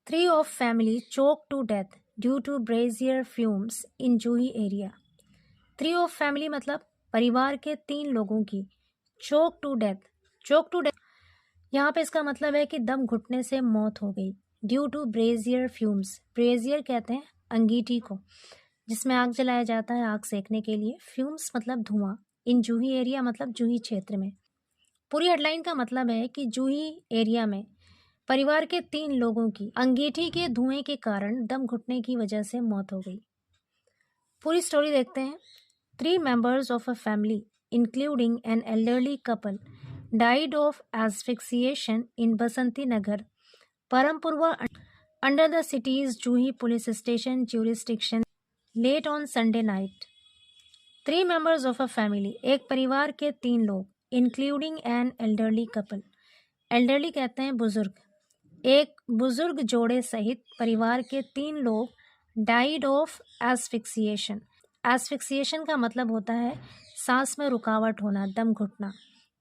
Three of family choked to death due to brazier fumes in Juhi area. Three of family मतलब परिवार के 3 लोगों की choke to death. Choke to death यहाँ पे इसका मतलब है कि दम घुटने से मौत हो गई due to brazier fumes. Brazier कहते हैं अंगीठी को जिसमें आग जलाया जाता है आग सेकने के लिए। फ्यूम्स मतलब धुआं। इन जूही एरिया मतलब जूही क्षेत्र में। पूरी हेडलाइन का मतलब है कि जूही एरिया में परिवार के 3 लोगों की अंगीठी के धुएं के कारण दम घुटने की वजह से मौत हो गई। पूरी स्टोरी देखते हैं। 3 members of a family, including an elderly couple, died of asphyxiation in Basanti Nagar, Parampurwa, under the city's Juhi police station jurisdiction late on Sunday night. 3 members of a family, एक परिवार के 3 लोग, including an elderly couple. elderly कहते हैं बुजुर्ग। एक बुजुर्ग जोड़े सहित परिवार के 3 लोग died of asphyxiation. एस्फिक्सिएशन का मतलब होता है सांस में रुकावट होना, दम घुटना।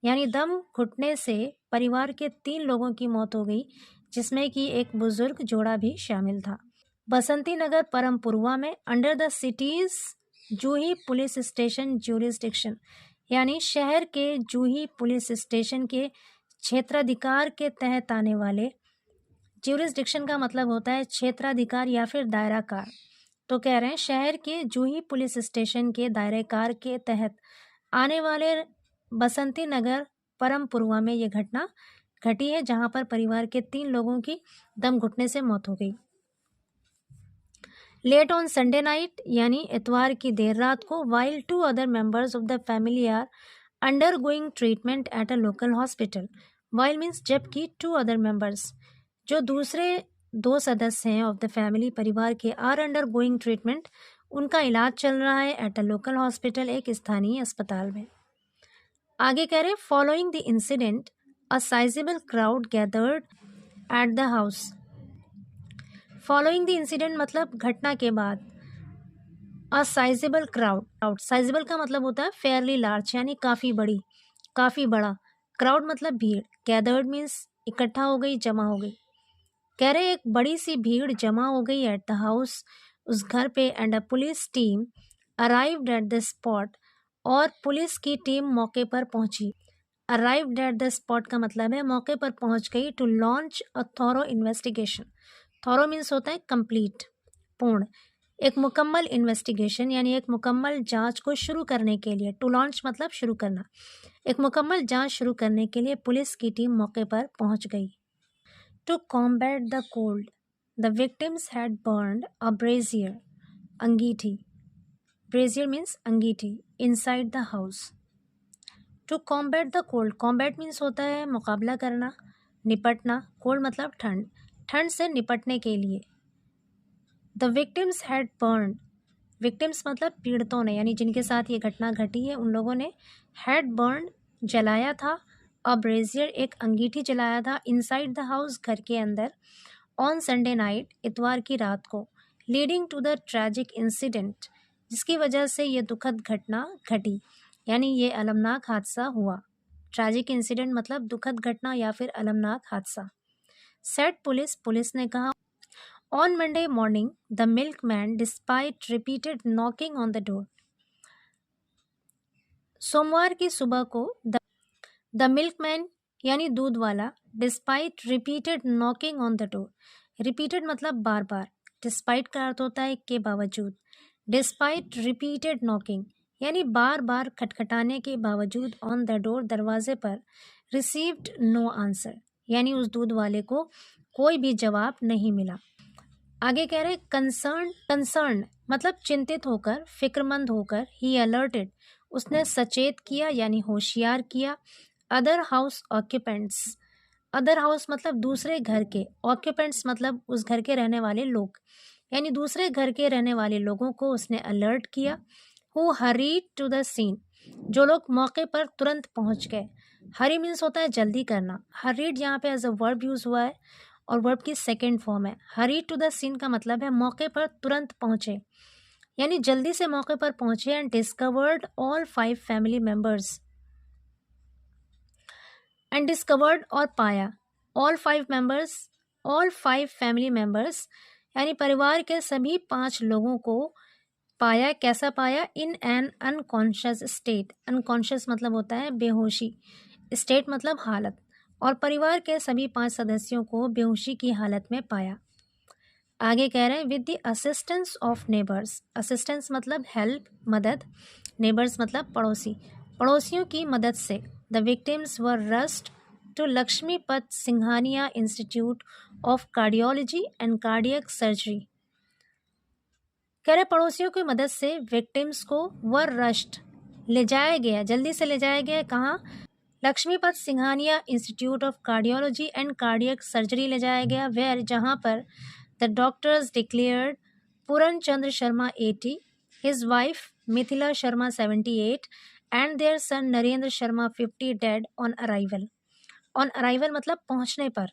यानी दम घुटने से परिवार के 3 लोगों की मौत हो गई जिसमें कि एक बुजुर्ग जोड़ा भी शामिल था। बसंती नगर परमपुरवा में under the cities Juhi police station jurisdiction यानी शहर के जूही पुलिस स्टेशन के क्षेत्राधिकार के तहत आने वाले। ज्यूरिसडिक्शन का मतलब होता है क्षेत्राधिकार या फिर दायराकार। तो कह रहे हैं शहर के जूही पुलिस स्टेशन के दायरेकार के तहत आने वाले बसंती नगर परमपुरवा में ये घटना घटी है जहां पर परिवार के 3 लोगों की दम घुटने से मौत हो गई। लेट ऑन संडे नाइट यानी इतवार की देर रात को while 2 other members of the family are undergoing treatment at a local hospital. While means जबकि 2 अदर मेंबर्स जो दूसरे 2 सदस्य हैं ऑफ द फैमिली परिवार के आर अंडर गोइंग ट्रीटमेंट उनका इलाज चल रहा है एट अ लोकल हॉस्पिटल एक स्थानीय अस्पताल में। आगे कह रहे following the incident a sizeable crowd gathered at the house. Following the incident मतलब घटना के बाद। अ साइजेबल क्राउड साइजेबल का मतलब होता है फेयरली लार्ज यानी काफ़ी बड़ी काफ़ी बड़ा। क्राउड मतलब भीड़। गैदर्ड मीन्स इकट्ठा हो गई जमा हो गई। कह रहे एक बड़ी सी भीड़ जमा हो गई एट द हाउस उस घर पे and a police team arrived at the spot और पुलिस की टीम मौके पर पहुंची। अराइव्ड एट द स्पॉट का मतलब है मौके पर पहुंच गई to launch a thorough investigation. Thorough means होता है कंप्लीट पूर्ण। एक मुकम्मल इन्वेस्टिगेशन यानी एक मुकम्मल जांच को शुरू करने के लिए। टू लॉन्च मतलब शुरू करना। एक मुकम्मल जांच शुरू करने के लिए पुलिस की टीम मौके पर पहुंच गई। To combat the cold, the victims had burned a brazier, अंगीठी. Brazier means अंगीठी inside the house. To combat the cold, combat means होता है मुकाबला करना, निपटना। cold मतलब ठंड, ठंड से निपटने के लिए। The victims had burned, victims मतलब पीड़ितों ने यानी जिनके साथ ये घटना घटी है उन लोगों ने had burned जलाया था। अ ब्रेजियर एक अंगीठी जलाया था इनसाइड द हाउस घर के अंदर। ऑन संडे नाइट इतवार की रात को। Leading to the tragic incident जिसकी वजह से ये दुखद घटना घटी यानी ये अलमनाक हादसा हुआ। ट्रैजिक इंसिडेंट मतलब दुखद घटना या फिर अलमनाक हादसा। सेट पुलिस ने कहा on Monday morning the milkman despite repeated knocking on the door. सोमवार की सुबह को द मिल्कमैन यानी दूध वाला despite repeated knocking on the door. Repeated मतलब बार बार। डिस्पाइट का अर्थ होता है के बावजूद। डिस्पाइट रिपीटेड नॉकिंग यानी बार बार खटखटाने के बावजूद ऑन द डोर दरवाजे पर रिसीव्ड नो आंसर यानी उस दूध वाले को कोई भी जवाब नहीं मिला। आगे कह रहे कंसर्न मतलब चिंतित होकर फिक्रमंद होकर। ही अलर्टेड उसने सचेत किया यानी होशियार किया। Other house occupants other house मतलब दूसरे घर के। ऑक्यूपेंट्स मतलब उस घर के रहने वाले लोग यानी दूसरे घर के रहने वाले लोगों को उसने अलर्ट किया। Who hurried to the scene जो लोग मौके पर तुरंत पहुंच गए। हरी मीन्स होता है जल्दी करना। हरीड यहाँ पे एज अ वर्ब यूज हुआ है और वर्ब की सेकेंड फॉर्म है। हरी टू द सीन का मतलब है मौके पर तुरंत पहुंचे यानी जल्दी से मौके पर पहुंचे। And discovered all 5 family members and discovered और पाया all 5 members all 5 family members यानी परिवार के सभी 5 लोगों को पाया। कैसा पाया? In an unconscious state. Unconscious मतलब होता है बेहोशी, स्टेट मतलब हालत, और परिवार के सभी 5 सदस्यों को बेहोशी की हालत में पाया। आगे कह रहे हैं with the assistance of neighbours. Assistance मतलब हेल्प, मदद, नेबर्स मतलब पड़ोसी, पड़ोसियों की मदद से the victims were rushed to Lakshmipat Singhania institute of cardiology and cardiac surgery. कह रहे पड़ोसियों की मदद से विक्टिम्स को वर रश्ड ले जाया गया, जल्दी से ले जाया गया। कहाँ? Laxmipat Singhania institute of cardiology and cardiac surgery ले जाया गया। वेयर, जहाँ पर the doctors declared Puran Chandra Sharma 80, his wife Mithila Sharma 78 and their son Narendra Sharma 50 dead on arrival. On arrival मतलब पहुंचने पर।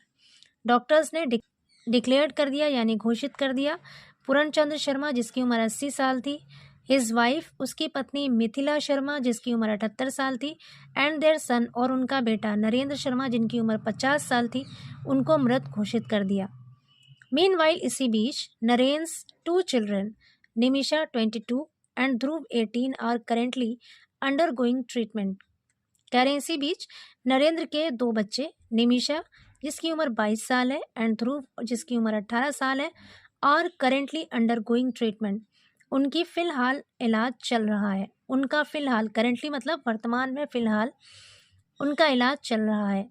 डॉक्टर्स ने डिक्लेयर कर दिया यानी घोषित कर दिया पूरन चंद्र शर्मा जिसकी उम्र 80 साल थी, हिज वाइफ उसकी पत्नी मिथिला शर्मा जिसकी उम्र 78 साल थी, एंड देयर सन और उनका बेटा नरेंद्र शर्मा जिनकी उम्र 50 साल थी, उनको मृत घोषित कर दिया। मीनवाइल इसी बीच नरेंस 2 children Nimisha 22 and Dhruv 18 are currently undergoing treatment. कह रहे हैं इसी बीच नरेंद्र के 2 बच्चे, निमिषा जिसकी उम्र 22 साल है एंड ध्रुव जिसकी उम्र 18 साल है, और करेंटली अंडरगोइंग ट्रीटमेंट, उनकी फ़िलहाल इलाज चल रहा है। उनका फ़िलहाल, करेंटली मतलब वर्तमान में, फ़िलहाल उनका इलाज चल रहा है।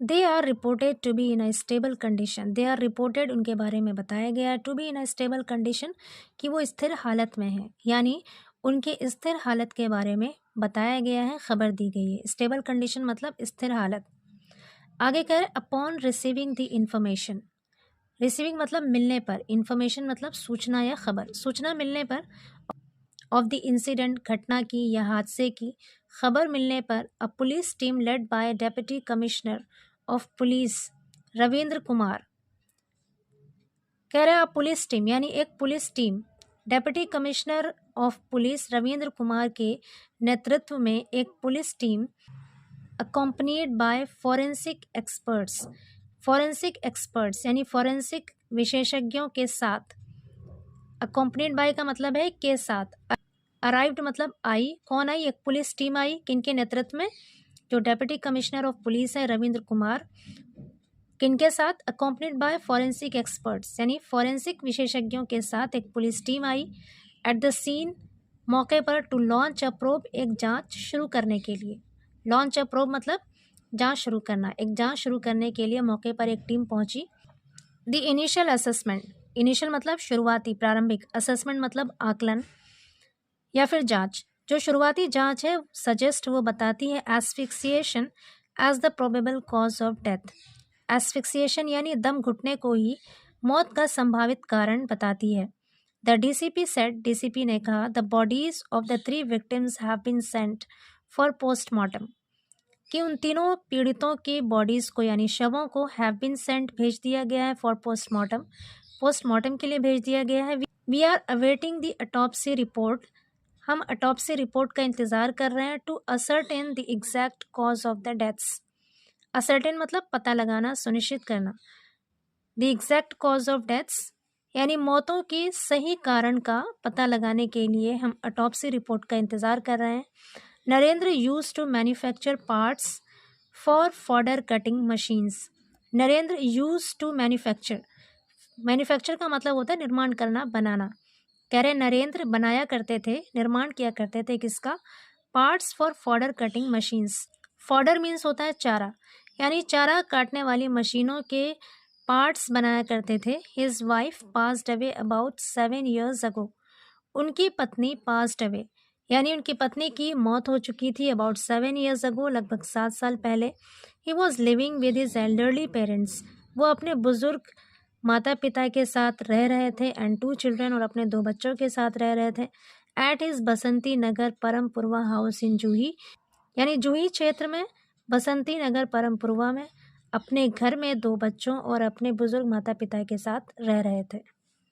They are reported to be in a stable condition. They are reported उनके बारे में बताया गया है to be in a stable condition कि वो स्थिर हालत में है, यानी उनके स्थिर हालत के बारे में बताया गया है, खबर दी गई है। स्टेबल कंडीशन मतलब स्थिर हालत। आगे कह रहे upon receiving the information. Receiving मतलब मिलने पर, इंफॉर्मेशन मतलब सूचना या खबर। सूचना मिलने पर ऑफ द इंसिडेंट, घटना की या हादसे की खबर मिलने पर a police team led by deputy commissioner of police Ravindra Kumar. कह रहे हैं पुलिस टीम यानी एक police team deputy commissioner of police Ravindra Kumar के नेतृत्व में एक police team accompanied by forensic experts. Forensic experts यानी फॉरेंसिक विशेषज्ञों के साथ। अकॉम्पनीड बाय का मतलब है के साथ। अराइव्ड मतलब आई। कौन आई? एक पुलिस टीम आई, किनके नेतृत्व में? जो डेप्यूटी कमिश्नर ऑफ पुलिस है रविंद्र कुमार, किनके साथ? अकॉम्पनीड बाय फॉरेंसिक एक्सपर्ट्स यानी फॉरेंसिक विशेषज्ञों के साथ एक पुलिस टीम आई। एट द सीन, मौके पर, टू लॉन्च अ प्रोब, एक जांच शुरू करने के लिए। लॉन्च अ प्रोब मतलब जांच शुरू करना। एक जांच शुरू करने के लिए मौके पर एक टीम पहुंची। द इनिशियल असेसमेंट, इनिशियल मतलब शुरुआती, प्रारंभिक, असेसमेंट मतलब आकलन या फिर जांच। जो शुरुआती जांच है सजेस्ट, वो बताती है asphyxiation as the probable cause of death. Asphyxiation यानी दम घुटने को ही मौत का संभावित कारण बताती है। द डीसीपी सेड, डीसीपी ने कहा, the bodies of the 3 victims have been sent for postmortem, कि उन तीनों पीड़ितों की बॉडीज़ को यानी शवों को हैव बीन सेंट भेज दिया गया है फॉर पोस्टमार्टम, पोस्टमार्टम के लिए भेज दिया गया है। We are awaiting the autopsy report, हम अटॉप्सी रिपोर्ट का इंतज़ार कर रहे हैं। To ascertain the exact cause of the deaths. Ascertain मतलब पता लगाना, सुनिश्चित करना। The exact cause of deaths यानी मौतों की सही कारण का पता लगाने के लिए हम अटॉप्सी रिपोर्ट का इंतज़ार कर रहे हैं। Narendra used to manufacture parts for fodder cutting machines. Narendra used to manufacture, manufacture का मतलब होता है निर्माण करना, बनाना। कह रहे नरेंद्र बनाया करते थे, निर्माण किया करते थे किसका? Parts for fodder cutting machines. Fodder means होता है चारा, यानी चारा काटने वाली मशीनों के पार्ट्स बनाया करते थे। His wife passed away about 7 years अगो, उनकी पत्नी पास्ड अवे यानी उनकी पत्नी की मौत हो चुकी थी अबाउट 7 years अगो, लगभग 7 साल पहले। He was living with his elderly parents, वो अपने बुजुर्ग माता पिता के साथ रह रहे थे, एंड 2 चिल्ड्रन और अपने 2 बच्चों के साथ रह रहे थे। At his Basanti Nagar Parampurwa house in Juhi, यानी जूही क्षेत्र में बसंती नगर परमपुरवा में अपने घर में 2 बच्चों और अपने बुजुर्ग माता पिता के साथ रह रहे थे।